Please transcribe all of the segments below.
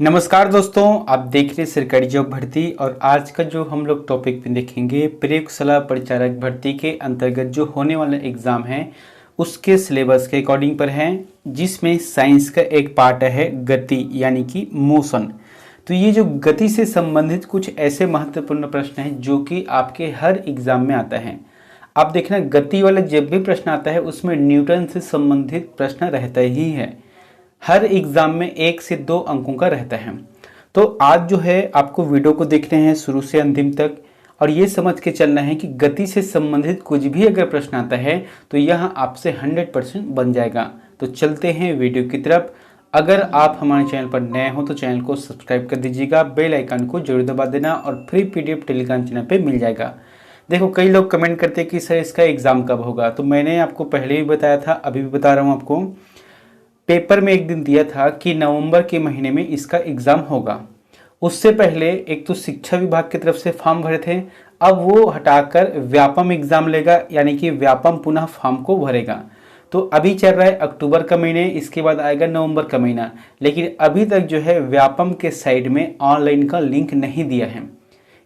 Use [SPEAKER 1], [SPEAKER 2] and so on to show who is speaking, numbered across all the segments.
[SPEAKER 1] नमस्कार दोस्तों, आप देख रहे हैं सरकारी जॉब भर्ती। और आज का जो हम लोग टॉपिक पे देखेंगे प्रयोगशाला परिचारक भर्ती के अंतर्गत जो होने वाला एग्ज़ाम है उसके सिलेबस के अकॉर्डिंग पर है, जिसमें साइंस का एक पार्ट है गति यानी कि मोशन। तो ये जो गति से संबंधित कुछ ऐसे महत्वपूर्ण प्रश्न हैं जो कि आपके हर एग्ज़ाम में आता है। आप देखना, गति वाला जब भी प्रश्न आता है उसमें न्यूटन से संबंधित प्रश्न रहता ही है। हर एग्ज़ाम में 1 से 2 अंकों का रहता है। तो आज जो है आपको वीडियो को देखने हैं शुरू से अंतिम तक, और ये समझ के चलना है कि गति से संबंधित कुछ भी अगर प्रश्न आता है तो यह आपसे 100% बन जाएगा। तो चलते हैं वीडियो की तरफ। अगर आप हमारे चैनल पर नए हो तो चैनल को सब्सक्राइब कर दीजिएगा, बेल आइकन को जरूर दबा देना और फ्री PDF टेलीग्राम चैनल पर मिल जाएगा। देखो, कई लोग कमेंट करते हैं कि सर इसका एग्ज़ाम कब होगा। तो मैंने आपको पहले भी बताया था, अभी भी बता रहा हूँ आपको। पेपर में एक दिन दिया था कि नवंबर के महीने में इसका एग्ज़ाम होगा। उससे पहले एक तो शिक्षा विभाग की तरफ से फॉर्म भरे थे, अब वो हटाकर व्यापम एग्ज़ाम लेगा, यानी कि व्यापम पुनः फॉर्म को भरेगा। तो अभी चल रहा है अक्टूबर का महीने, इसके बाद आएगा नवंबर का महीना, लेकिन अभी तक जो है व्यापम के साइड में ऑनलाइन का लिंक नहीं दिया है,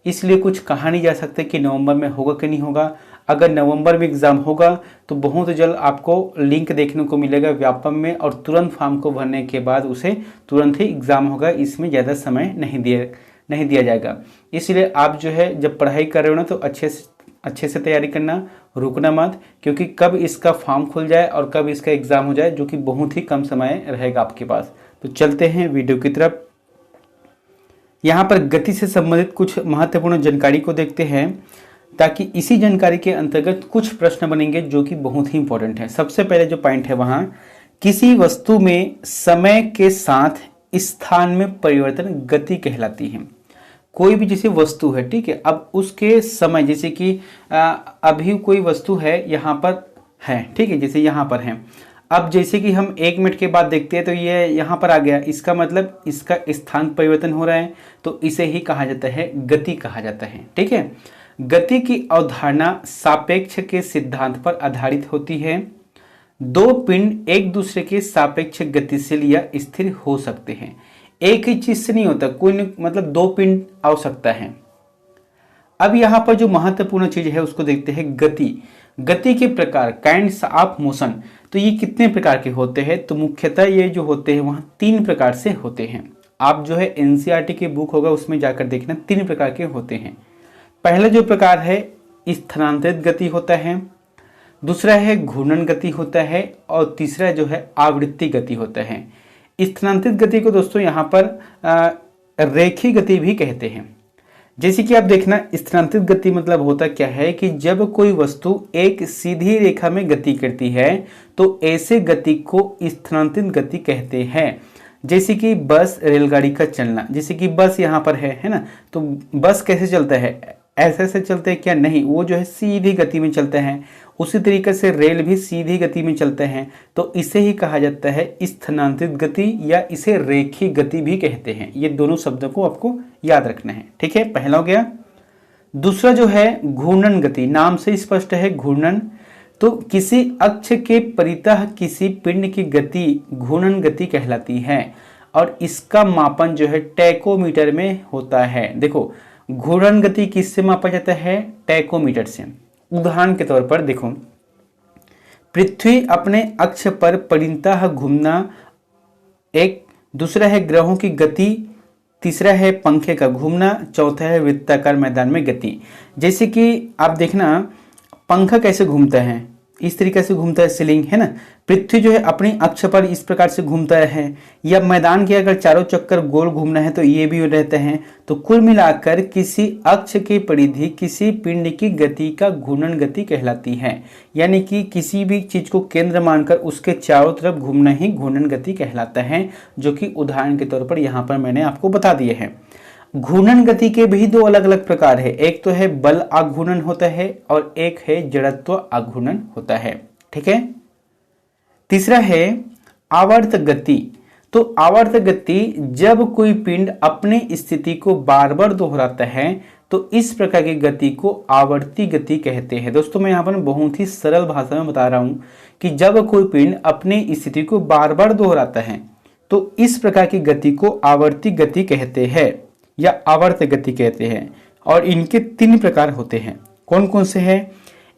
[SPEAKER 1] इसलिए कुछ कहा नहीं जा सकता कि नवंबर में होगा कि नहीं होगा। अगर नवंबर में एग्ज़ाम होगा तो बहुत जल्द आपको लिंक देखने को मिलेगा व्यापम में, और तुरंत फॉर्म को भरने के बाद उसे तुरंत ही एग्ज़ाम होगा। इसमें ज़्यादा समय नहीं दिया जाएगा। इसलिए आप जो है जब पढ़ाई कर रहे हो ना तो अच्छे से तैयारी करना, रुकना मत, क्योंकि कब इसका फॉर्म खुल जाए और कब इसका एग्ज़ाम हो जाए, जो कि बहुत ही कम समय रहेगा आपके पास। तो चलते हैं वीडियो की तरफ। यहाँ पर गति से संबंधित कुछ महत्वपूर्ण जानकारी को देखते हैं, ताकि इसी जानकारी के अंतर्गत कुछ प्रश्न बनेंगे जो कि बहुत ही इंपॉर्टेंट है। सबसे पहले जो पॉइंट है वहाँ, किसी वस्तु में समय के साथ स्थान में परिवर्तन गति कहलाती है। कोई भी जैसे वस्तु है, ठीक है, अब उसके समय, जैसे कि अभी कोई वस्तु है यहाँ पर है, ठीक है, जैसे यहाँ पर है। अब जैसे कि हम 1 मिनट के बाद देखते हैं तो ये यहाँ पर आ गया, इसका मतलब इसका स्थान परिवर्तन हो रहा है, तो इसे ही कहा जाता है गति कहा जाता है। ठीक है, गति की अवधारणा सापेक्ष के सिद्धांत पर आधारित होती है। 2 पिंड एक दूसरे के सापेक्ष गतिशील या स्थिर हो सकते हैं। एक ही चीज से नहीं होता, कोई मतलब 2 पिंड हो सकता है। अब यहाँ पर जो महत्वपूर्ण चीज है उसको देखते हैं, गति के प्रकार, काइंड्स ऑफ मोशन। तो ये कितने प्रकार के होते हैं? तो मुख्यतः ये जो होते हैं वहाँ 3 प्रकार से होते हैं। आप जो है NCERT की बुक होगा उसमें जाकर देखना, 3 प्रकार के होते हैं। पहला जो प्रकार है स्थानांतरित गति होता है, दूसरा है घूर्णन गति होता है, और तीसरा जो है आवृत्ति गति होता है। स्थानांतरित गति को दोस्तों यहाँ पर रेखीय गति भी कहते हैं। जैसे कि आप देखना, स्थानांतरित गति मतलब होता क्या है कि जब कोई वस्तु एक सीधी रेखा में गति करती है तो ऐसे गति को स्थानांतरित गति कहते हैं। जैसे कि बस, रेलगाड़ी का चलना, जैसे कि बस यहाँ पर है ना, तो बस कैसे चलता है? ऐसे चलते हैं क्या? नहीं, वो जो है सीधी गति में चलते हैं। उसी तरीके से रेल भी सीधी गति में चलते हैं, तो इसे ही कहा जाता है स्थानांतरित गति, या इसे रेखीय गति भी कहते हैं। ये दोनों शब्दों को आपको याद रखना है, ठीक है, पहला हो गया। दूसरा जो है घूर्णन गति, नाम से स्पष्ट है घूर्णन। तो किसी अक्ष के परितः किसी पिंड की गति घूर्णन गति कहलाती है, और इसका मापन जो है टैकोमीटर में होता है। देखो, घूर्णन गति किससे मापा जाता है? टैकोमीटर से। उदाहरण के तौर पर देखो, पृथ्वी अपने अक्ष पर परितः घूमना एक, दूसरा है ग्रहों की गति, तीसरा है पंखे का घूमना, चौथा है वृत्ताकार मैदान में गति। जैसे कि आप देखना, पंखा कैसे घूमता है? इस तरीके से घूमता है, सीलिंग है ना। पृथ्वी जो है अपनी अक्ष पर इस प्रकार से घूमता है, या मैदान के अगर चारों चक्कर गोल घूमना है तो ये भी रहते हैं। तो कुल मिलाकर किसी अक्ष की परिधि किसी पिंड की गति का घूर्णन गति कहलाती है, यानी कि किसी भी चीज को केंद्र मानकर उसके चारों तरफ घूमना ही घूर्णन गति कहलाता है, जो कि उदाहरण के तौर पर यहाँ पर मैंने आपको बता दिए हैं। घूर्णन गति के भी 2 अलग अलग प्रकार है, एक तो है बल आघूर्णन होता है और एक है जड़त्व आघूर्णन होता है, ठीक है। तीसरा है आवर्त गति। तो आवर्त गति, जब कोई पिंड अपनी स्थिति को बार बार दोहराता है तो इस प्रकार की गति को आवर्ती गति कहते हैं। दोस्तों, मैं यहाँ पर बहुत ही सरल भाषा में बता रहा हूँ कि जब कोई पिंड अपनी स्थिति को बार बार दोहराता है तो इस प्रकार की गति को आवर्ती गति कहते हैं या आवर्त गति कहते हैं। और इनके 3 प्रकार होते हैं। कौन कौन से हैं?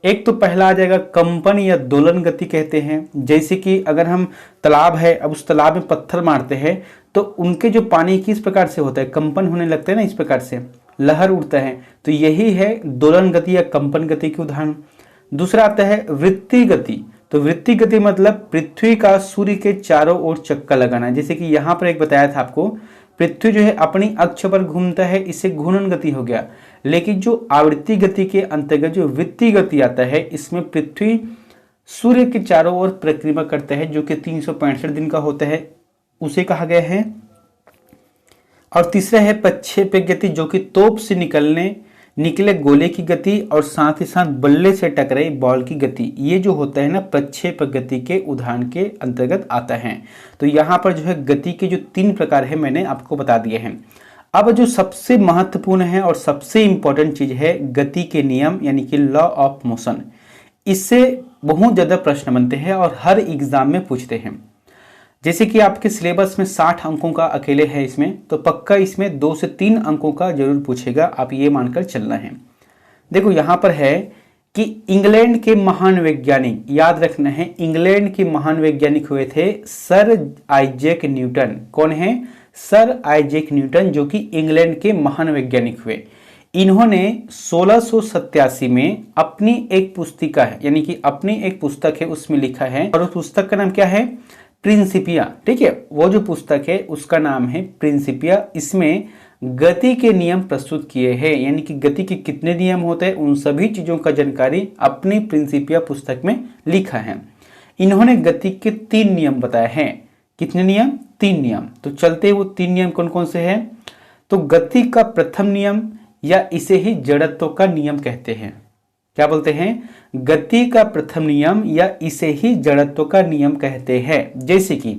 [SPEAKER 1] एक तो पहला आ जाएगा कंपन या दोलन गति कहते हैं। जैसे कि अगर हम तालाब है, अब उस तालाब में पत्थर मारते हैं तो उनके जो पानी किस प्रकार से होता है, कंपन होने लगता है ना, इस प्रकार से लहर उठता है, तो यही है दोलन गति या कंपन गति के उदाहरण। दूसरा आता है वृत्तीय गति। तो वृत्तीय गति मतलब पृथ्वी का सूर्य के चारों ओर चक्कर लगाना। जैसे कि यहाँ पर एक बताया था आपको, पृथ्वी जो है अपनी अक्ष पर घूमता है, इससे घूर्णन गति हो गया। लेकिन जो आवर्ती गति के अंतर्गत जो वृत्तीय गति आता है, इसमें पृथ्वी सूर्य के चारों ओर परिक्रमा करता है, जो कि 365 दिन का होता है, उसे कहा गया है। और तीसरा है प्रक्षेपक गति, जो कि तोप से निकले गोले की गति और साथ ही साथ बल्ले से टकराई बॉल की गति। ये जो होता है ना, प्रक्षेपक गति के उदाहरण के अंतर्गत आता है। तो यहाँ पर जो है गति के जो 3 प्रकार है मैंने आपको बता दिए हैं। अब जो सबसे महत्वपूर्ण है और सबसे इंपॉर्टेंट चीज है गति के नियम, यानी कि लॉ ऑफ मोशन। इससे बहुत ज्यादा प्रश्न बनते हैं और हर एग्जाम में पूछते हैं। जैसे कि आपके सिलेबस में 60 अंकों का अकेले है इसमें, तो पक्का इसमें 2 से 3 अंकों का जरूर पूछेगा, आप ये मानकर चलना है। देखो यहाँ पर है कि इंग्लैंड के महान वैज्ञानिक, याद रखना है, इंग्लैंड के महान वैज्ञानिक हुए थे सर आइजैक न्यूटन। कौन है? सर आइजैक न्यूटन, जो कि इंग्लैंड के महान वैज्ञानिक हुए। इन्होंने 1687 में अपनी एक पुस्तिका है, यानी कि अपनी एक पुस्तक है, उसमें लिखा है, और उस पुस्तक का नाम क्या है? प्रिंसिपिया। ठीक है, वो जो पुस्तक है उसका नाम है प्रिंसिपिया। इसमें गति के नियम प्रस्तुत किए हैं, यानी कि गति के कितने नियम होते हैं उन सभी चीजों का जानकारी अपनी प्रिंसिपिया पुस्तक में लिखा है। इन्होंने गति के 3 नियम बताए हैं। कितने नियम? 3 नियम। तो चलते वो 3 नियम कौन कौन से हैं? तो गति का प्रथम नियम, या इसे ही जड़त्व का नियम कहते हैं। क्या बोलते हैं? गति का प्रथम नियम, या इसे ही जड़त्व का नियम कहते हैं। जैसे कि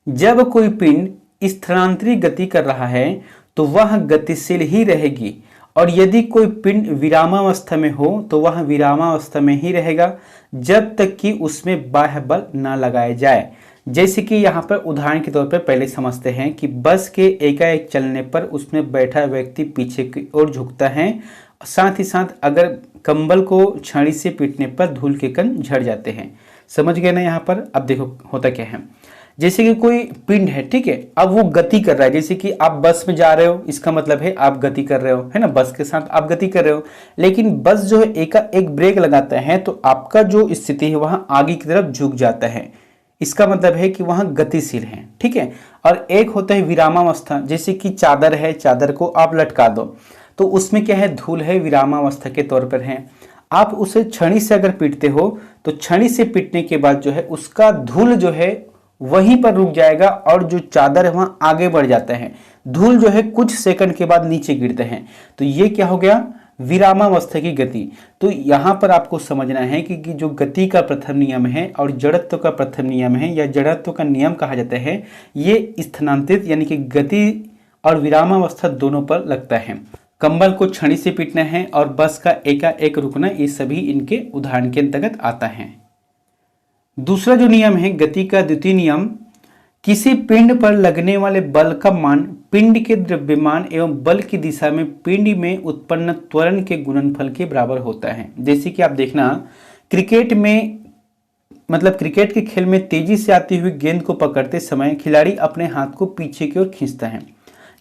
[SPEAKER 1] जब कोई पिंड स्थानांतरित गति कर रहा है तो वह गतिशील ही रहेगी, और यदि कोई पिंड विरामावस्था में हो तो वह विरामावस्था में ही रहेगा जब तक कि उसमें बाह्य बल ना लगाया जाए। जैसे कि यहाँ पर उदाहरण के तौर पर पहले समझते हैं कि बस के एकाएक चलने पर उसमें बैठा व्यक्ति पीछे की ओर झुकता है, साथ ही साथ अगर कंबल को छड़ी से पीटने पर धूल के कण झड़ जाते हैं। समझ गए ना? यहाँ पर अब देखो होता क्या है। जैसे कि कोई पिंड है, ठीक है, अब वो गति कर रहा है। जैसे कि आप बस में जा रहे हो, इसका मतलब है आप गति कर रहे हो, है ना, बस के साथ आप गति कर रहे हो। लेकिन बस जो है एक ब्रेक लगाता है तो आपका जो स्थिति है वहां आगे की तरफ झुक जाता है, इसका मतलब है कि वहां गतिशील है। ठीक है, और एक होता है विरामावस्था। जैसे कि चादर है, चादर को आप लटका दो तो उसमें क्या है? धूल है, विरामावस्था के तौर पर है। आप उसे छड़ी से अगर पीटते हो तो छड़ी से पीटने के बाद जो है उसका धूल जो है वहीं पर रुक जाएगा, और जो चादर है वहां आगे बढ़ जाता है। धूल जो है कुछ सेकंड के बाद नीचे गिरते हैं। तो ये क्या हो गया? विरामावस्था की गति। तो यहाँ पर आपको समझना है कि जो गति का प्रथम नियम है और जड़त्व का प्रथम नियम है, या जड़त्व का नियम कहा जाता है, ये स्थानांतरित यानी कि गति और विरामावस्था दोनों पर लगता है। कंबल को छड़ी से पीटना है और बस का एकाएक रुकना, ये सभी इनके उदाहरण के अंतर्गत आता है। दूसरा जो नियम है गति का द्वितीय नियम, किसी पिंड पर लगने वाले बल का मान पिंड के द्रव्यमान एवं बल की दिशा में पिंड में उत्पन्न त्वरण के गुणनफल के बराबर होता है। जैसे कि आप देखना क्रिकेट में, मतलब क्रिकेट के खेल में तेजी से आती हुई गेंद को पकड़ते समय खिलाड़ी अपने हाथ को पीछे की ओर खींचता है।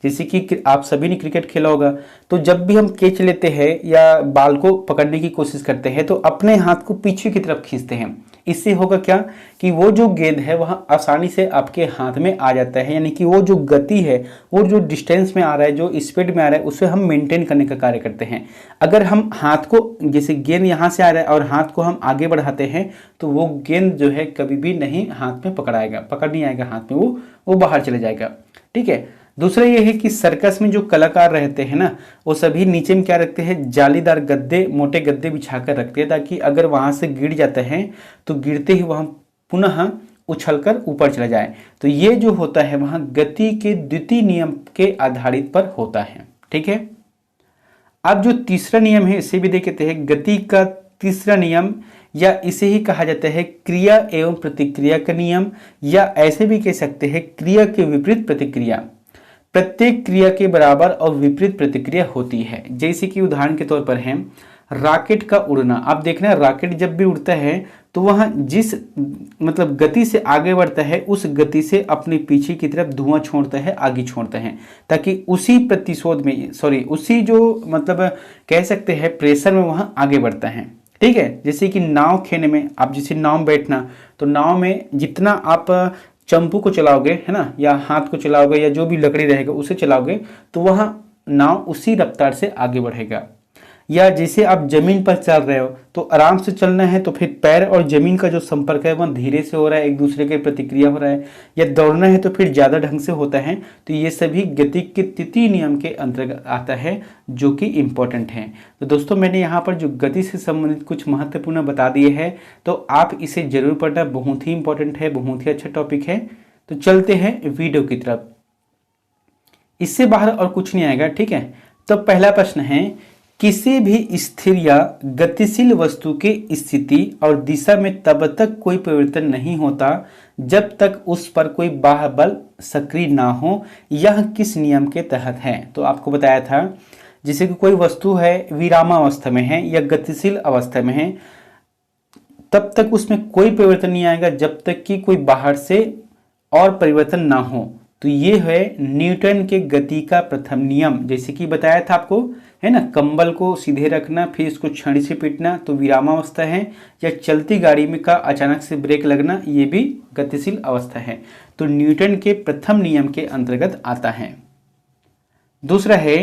[SPEAKER 1] जैसे कि आप सभी ने क्रिकेट खेला होगा, तो जब भी हम कैच लेते हैं या बॉल को पकड़ने की कोशिश करते हैं तो अपने हाथ को पीछे की तरफ खींचते हैं। इससे होगा क्या कि वो जो गेंद है वह आसानी से आपके हाथ में आ जाता है, यानी कि वो जो गति है, वो जो डिस्टेंस में आ रहा है, जो स्पीड में आ रहा है, उसे हम मेंटेन करने का कार्य करते हैं। अगर हम हाथ को, जैसे गेंद यहाँ से आ रहा है और हाथ को हम आगे बढ़ाते हैं तो वो गेंद जो है कभी भी नहीं हाथ में पकड़ नहीं आएगा हाथ में, वो बाहर चले जाएगा। ठीक है। दूसरा ये है कि सर्कस में जो कलाकार रहते हैं ना, वो सभी नीचे में क्या रखते हैं? जालीदार गद्दे, मोटे गद्दे बिछाकर रखते हैं, ताकि अगर वहां से गिर जाते हैं तो गिरते ही वहां पुनः उछलकर ऊपर चला जाए। तो ये जो होता है वहां गति के द्वितीय नियम के आधारित पर होता है। ठीक है। अब जो तीसरा नियम है इसे भी देखते हैं। गति का तीसरा नियम, या इसे ही कहा जाता है क्रिया एवं प्रतिक्रिया का नियम, या ऐसे भी कह सकते हैं क्रिया के विपरीत प्रतिक्रिया। प्रत्येक क्रिया के बराबर और विपरीत प्रतिक्रिया होती है। जैसे कि उदाहरण के तौर पर है रॉकेट का उड़ना। आप देखना रॉकेट जब भी उड़ता है तो वह जिस मतलब गति से आगे बढ़ता है उस गति से अपने पीछे की तरफ धुआं छोड़ता है, आगे छोड़ता है, ताकि उसी प्रतिशोध में उसी जो मतलब कह सकते हैं प्रेशर में वह आगे बढ़ता है। ठीक है, जैसे कि नाव खेने में, आप जैसे नाव में बैठना, तो नाव में जितना आप चंपू को चलाओगे है ना, या हाथ को चलाओगे, या जो भी लकड़ी रहेगा उसे चलाओगे, तो वह नाव उसी रफ्तार से आगे बढ़ेगा। या जैसे आप जमीन पर चल रहे हो तो आराम से चलना है, तो फिर पैर और जमीन का जो संपर्क है वह धीरे से हो रहा है, एक दूसरे के प्रतिक्रिया हो रहा है। या दौड़ना है तो फिर ज़्यादा ढंग से होता है। तो ये सभी गति के तृतीय नियम के अंतर्गत आता है, जो कि इम्पोर्टेंट है। तो दोस्तों मैंने यहाँ पर जो गति से संबंधित कुछ महत्वपूर्ण बता दिए हैं, तो आप इसे जरूर पढ़ना, बहुत ही इंपॉर्टेंट है, बहुत ही अच्छा टॉपिक है। तो चलते हैं वीडियो की तरफ। इससे बाहर और कुछ नहीं आएगा। ठीक है, तो पहला प्रश्न है, किसी भी स्थिर या गतिशील वस्तु की स्थिति और दिशा में तब तक कोई परिवर्तन नहीं होता जब तक उस पर कोई बाह्य बल सक्रिय ना हो। यह किस नियम के तहत है? तो आपको बताया था, जैसे कि कोई वस्तु है विरामावस्था में है या गतिशील अवस्था में है, तब तक उसमें कोई परिवर्तन नहीं आएगा जब तक कि कोई बाहर से और परिवर्तन ना हो। तो ये है न्यूटन के गति का प्रथम नियम। जैसे कि बताया था आपको, है ना, कंबल को सीधे रखना फिर इसको छड़ी से पीटना, तो विरामावस्था है। या चलती गाड़ी में का अचानक से ब्रेक लगना, ये भी गतिशील अवस्था है। तो न्यूटन के प्रथम नियम के अंतर्गत आता है। दूसरा है,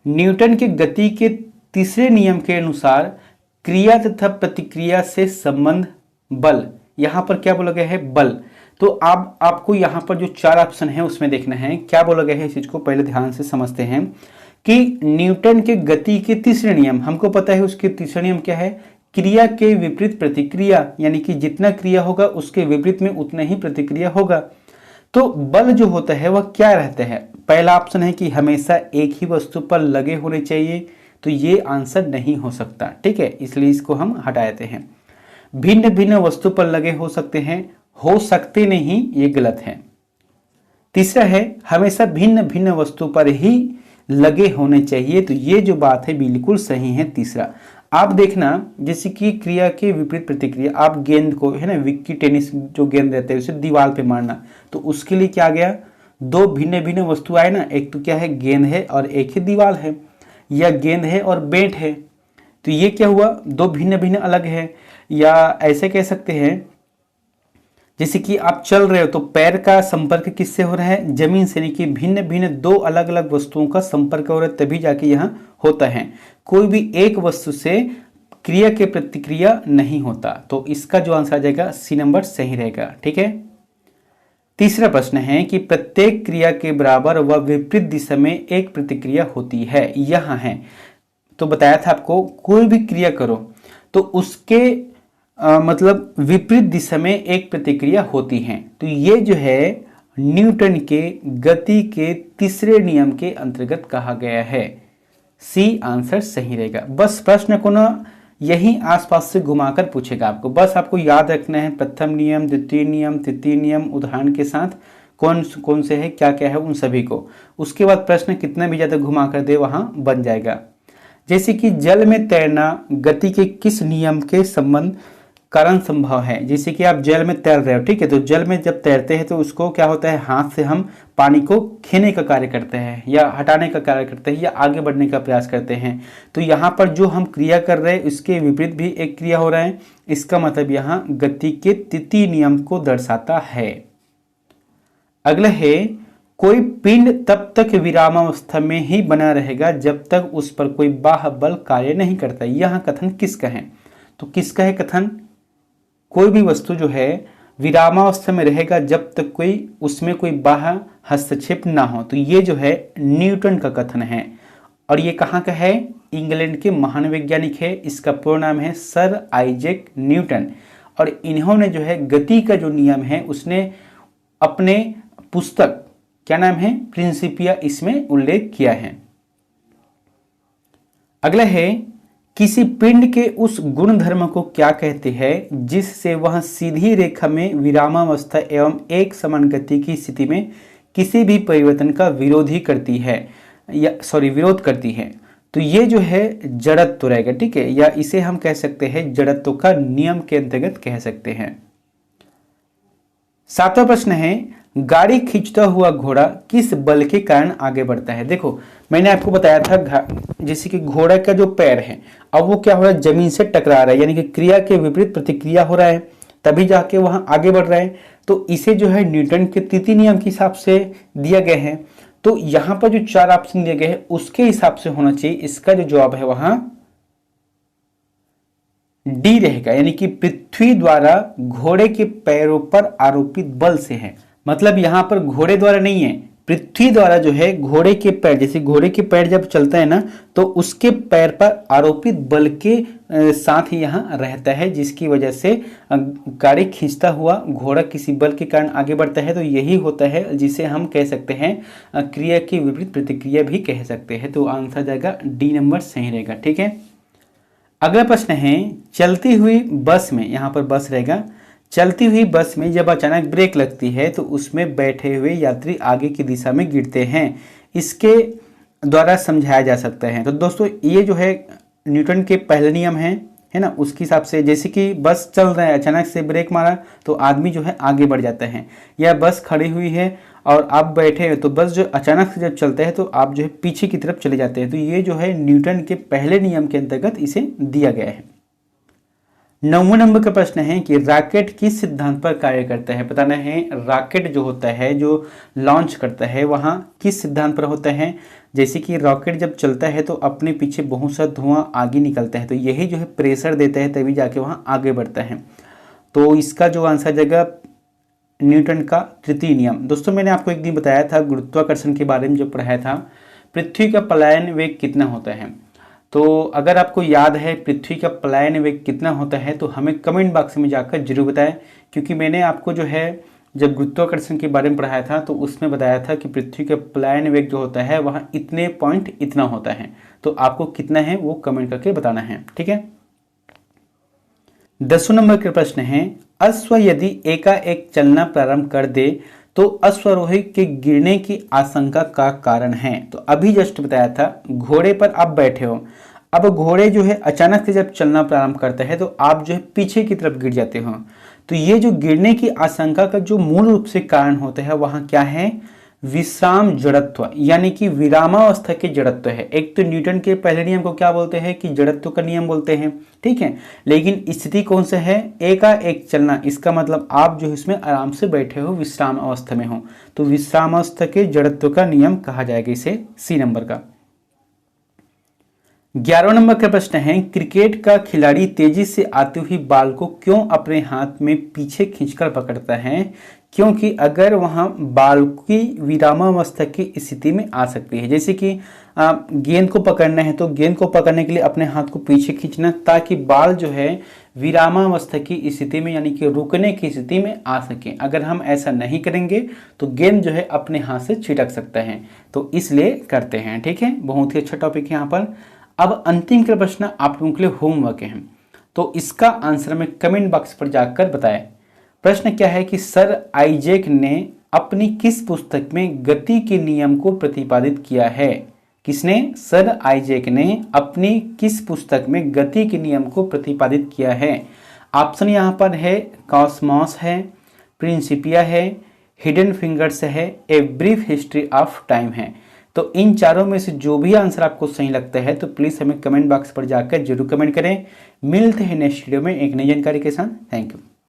[SPEAKER 1] न्यूटन के गति के तीसरे नियम के अनुसार क्रिया तथा प्रतिक्रिया से संबंध बल। यहाँ पर क्या बोला गया है? बल। तो आपको यहाँ पर जो चार ऑप्शन है उसमें देखना है क्या बोला गया है। इस चीज को पहले ध्यान से समझते हैं कि न्यूटन के गति के तीसरे नियम, हमको पता है उसके तीसरा नियम क्या है? क्रिया के विपरीत प्रतिक्रिया, यानी कि जितना क्रिया होगा उसके विपरीत में उतना ही प्रतिक्रिया होगा। तो बल जो होता है वह क्या रहता है? पहला ऑप्शन है कि हमेशा एक ही वस्तु पर लगे होने चाहिए, तो ये आंसर नहीं हो सकता। ठीक है, इसलिए इसको हम हटा देते हैं। भिन्न भिन्न वस्तु पर लगे हो सकते हैं, हो सकते नहीं, ये गलत है। तीसरा है, हमेशा भिन्न भिन्न वस्तु पर ही लगे होने चाहिए, तो ये जो बात है बिल्कुल सही है। तीसरा आप देखना, जैसे कि क्रिया के विपरीत प्रतिक्रिया, आप गेंद को, है ना, विक्की टेनिस जो गेंद रहता है उसे दीवार पे मारना, तो उसके लिए क्या गया? दो भिन्न भिन्न वस्तु आए ना, एक तो क्या है? गेंद है और एक ही दीवार है, या गेंद है और बैट है। तो ये क्या हुआ? दो भिन्न भिन्न अलग है। या ऐसे कह सकते हैं, जैसे कि आप चल रहे हो तो पैर का संपर्क किससे हो रहा है? जमीन से, यानी कि भिन्न भिन्न दो अलग अलग वस्तुओं का संपर्क हो रहा है, तभी जाके यहाँ होता है। कोई भी एक वस्तु से क्रिया के प्रतिक्रिया नहीं होता। तो इसका जो आंसर आ जाएगा सी नंबर सही रहेगा। ठीक है। तीसरा प्रश्न है कि प्रत्येक क्रिया के बराबर व विपरीत दिशा में एक प्रतिक्रिया होती है। यहाँ है, तो बताया था आपको, कोई भी क्रिया करो तो उसके मतलब विपरीत दिशा में एक प्रतिक्रिया होती है। तो ये जो है न्यूटन के गति के तीसरे नियम के अंतर्गत कहा गया है। सी आंसर सही रहेगा। बस प्रश्न को ना यही आसपास से घुमाकर पूछेगा आपको, बस आपको याद रखना है प्रथम नियम, द्वितीय नियम, तृतीय नियम उदाहरण के साथ कौन कौन से है, क्या क्या है, उन सभी को। उसके बाद प्रश्न कितना भी ज्यादा घुमा कर दे वहां बन जाएगा। जैसे कि जल में तैरना गति के किस नियम के संबंध कारण संभव है? जैसे कि आप जल में तैर रहे हो, ठीक है, तो जल में जब तैरते हैं तो उसको क्या होता है? हाथ से हम पानी को खींचने का कार्य करते हैं, या हटाने का कार्य करते हैं, या आगे बढ़ने का प्रयास करते हैं। तो यहाँ पर जो हम क्रिया कर रहे हैं इसके विपरीत भी एक क्रिया हो रहा है। इसका मतलब यहाँ गति के तृतीय नियम को दर्शाता है। अगला है, कोई पिंड तब तक विरामावस्था में ही बना रहेगा जब तक उस पर कोई बाह्य बल कार्य नहीं करता। यह कथन किसका है? तो किसका है कथन? कोई भी वस्तु जो है विरामावस्था में रहेगा जब तक कोई उसमें कोई बाह्य हस्तक्षेप ना हो। तो ये जो है न्यूटन का कथन है, और ये कहाँ का है? इंग्लैंड के महान वैज्ञानिक है। इसका पूर्ण नाम है सर आइजैक न्यूटन, और इन्होंने जो है गति का जो नियम है उसने अपने पुस्तक, क्या नाम है, प्रिंसिपिया, इसमें उल्लेख किया है। अगला है, किसी पिंड के उस गुण धर्म को क्या कहते हैं जिससे वह सीधी रेखा में विरामावस्था एवं एक समान गति की स्थिति में किसी भी परिवर्तन का विरोधी करती है विरोध करती है। तो ये जो है जड़त्व रहेगा, ठीक है, या इसे हम कह सकते हैं जड़त्व का नियम के अंतर्गत कह सकते हैं। 7वां प्रश्न है, गाड़ी खींचता हुआ घोड़ा किस बल के कारण आगे बढ़ता है। देखो मैंने आपको बताया था जैसे कि घोड़ा का जो पैर है अब वो क्या हो रहा है, जमीन से टकरा रहा है, यानी कि क्रिया के विपरीत प्रतिक्रिया हो रहा है, तभी जाके वहां आगे बढ़ रहा है। तो इसे जो है न्यूटन के तृतीय नियम के हिसाब से दिया गया है। तो यहां पर जो 4 ऑप्शन दिए गए हैं उसके हिसाब से होना चाहिए, इसका जो जवाब है वहां डी रहेगा, यानी कि पृथ्वी द्वारा घोड़े के पैरों पर आरोपित बल से है। मतलब यहां पर घोड़े द्वारा नहीं है, पृथ्वी द्वारा जो है घोड़े के पैर, जैसे घोड़े के पैर जब चलता है ना तो उसके पैर पर आरोपित बल के साथ ही यहां रहता है, जिसकी वजह से गाड़ी खींचता हुआ घोड़ा किसी बल के कारण आगे बढ़ता है। तो यही होता है जिसे हम कह सकते हैं क्रिया की विपरीत प्रतिक्रिया भी कह सकते हैं। तो आंसर जाएगा डी नंबर सही रहेगा, ठीक है। अगला प्रश्न है, चलती हुई बस में, यहां पर बस रहेगा, चलती हुई बस में जब अचानक ब्रेक लगती है तो उसमें बैठे हुए यात्री आगे की दिशा में गिरते हैं, इसके द्वारा समझाया जा सकता है। तो दोस्तों ये जो है न्यूटन के पहले नियम है ना, उसके हिसाब से जैसे कि बस चल रहा है, अचानक से ब्रेक मारा तो आदमी जो है आगे बढ़ जाता है, या बस खड़ी हुई है और आप बैठे हैं तो बस जो अचानक से जब चलता है तो आप जो है पीछे की तरफ चले जाते हैं। तो ये जो है न्यूटन के पहले नियम के अंतर्गत इसे दिया गया है। 9वें नंबर का प्रश्न है कि रॉकेट किस सिद्धांत पर कार्य करता है। बताना है रॉकेट जो होता है, जो लॉन्च करता है, वहाँ किस सिद्धांत पर होता है। जैसे कि रॉकेट जब चलता है तो अपने पीछे बहुत सा धुआं आगे निकलता है, तो यही जो है प्रेशर देता है तभी जाके वहाँ आगे बढ़ता है। तो इसका जो आंसर जाएगा न्यूटन का तृतीय नियम। दोस्तों मैंने आपको एक दिन बताया था गुरुत्वाकर्षण के बारे में जो पढ़ाया था, पृथ्वी का पलायन वेग कितना होता है। तो अगर आपको याद है पृथ्वी का पलायन वेग कितना होता है तो हमें कमेंट बॉक्स में जाकर जरूर बताएं, क्योंकि मैंने आपको जो है जब गुरुत्वाकर्षण के बारे में पढ़ाया था तो उसमें बताया था कि पृथ्वी का पलायन वेग जो होता है वह इतने पॉइंट इतना होता है। तो आपको कितना है वो कमेंट करके बताना है, ठीक है। 10वें नंबर का प्रश्न है, अश्व यदि एकाएक चलना प्रारंभ कर दे तो अश्वारोही के गिरने की आशंका का कारण है। तो अभी जस्ट बताया था घोड़े पर आप बैठे हो, अब घोड़े जो है अचानक से जब चलना प्रारंभ करता है तो आप जो है पीछे की तरफ गिर जाते हो। तो ये जो गिरने की आशंका का जो मूल रूप से कारण होता है वहां क्या है, विश्राम जड़त्व, यानी कि विरामावस्था के जड़त्व है। एक तो न्यूटन के पहले नियम को क्या बोलते हैं कि जड़त्व का नियम बोलते हैं, ठीक है, लेकिन स्थिति कौन सा है, एकाएक चलना, इसका मतलब आप जो इसमें आराम से बैठे हो, विश्राम अवस्था में हो, तो विश्रामावस्था के जड़त्व का नियम कहा जाएगा इसे, सी नंबर का। 11वें नंबर का प्रश्न है, क्रिकेट का खिलाड़ी तेजी से आती हुई बॉल को क्यों अपने हाथ में पीछे खींचकर पकड़ता है, क्योंकि अगर वहां बॉल की विरामावस्था की स्थिति में आ सकती है। जैसे कि गेंद को पकड़ना है तो गेंद को पकड़ने के लिए अपने हाथ को पीछे खींचना, ताकि बॉल जो है विरामावस्था की स्थिति में यानी कि रुकने की स्थिति में आ सके। अगर हम ऐसा नहीं करेंगे तो गेंद जो है अपने हाथ से छिटक सकता है, तो इसलिए करते हैं, ठीक है। बहुत ही अच्छा टॉपिक है यहाँ पर। अब अंतिम का प्रश्न आप लोगों के लिए होमवर्क है, तो इसका आंसर में कमेंट बॉक्स पर जाकर बताएं। प्रश्न क्या है कि सर आइजैक ने अपनी किस पुस्तक में गति के नियम को प्रतिपादित किया है। किसने, सर आइजैक ने अपनी किस पुस्तक में गति के नियम को प्रतिपादित किया है। ऑप्शन यहाँ पर है कॉस्मॉस है, प्रिंसिपिया है, हिडन फिंगर्स है, a brief history of time है। तो इन चारों में से जो भी आंसर आपको सही लगता है तो प्लीज़ हमें कमेंट बॉक्स पर जाकर जरूर कमेंट करें। मिलते हैं नेक्स्ट वीडियो में एक नई जानकारी के साथ। Thank you.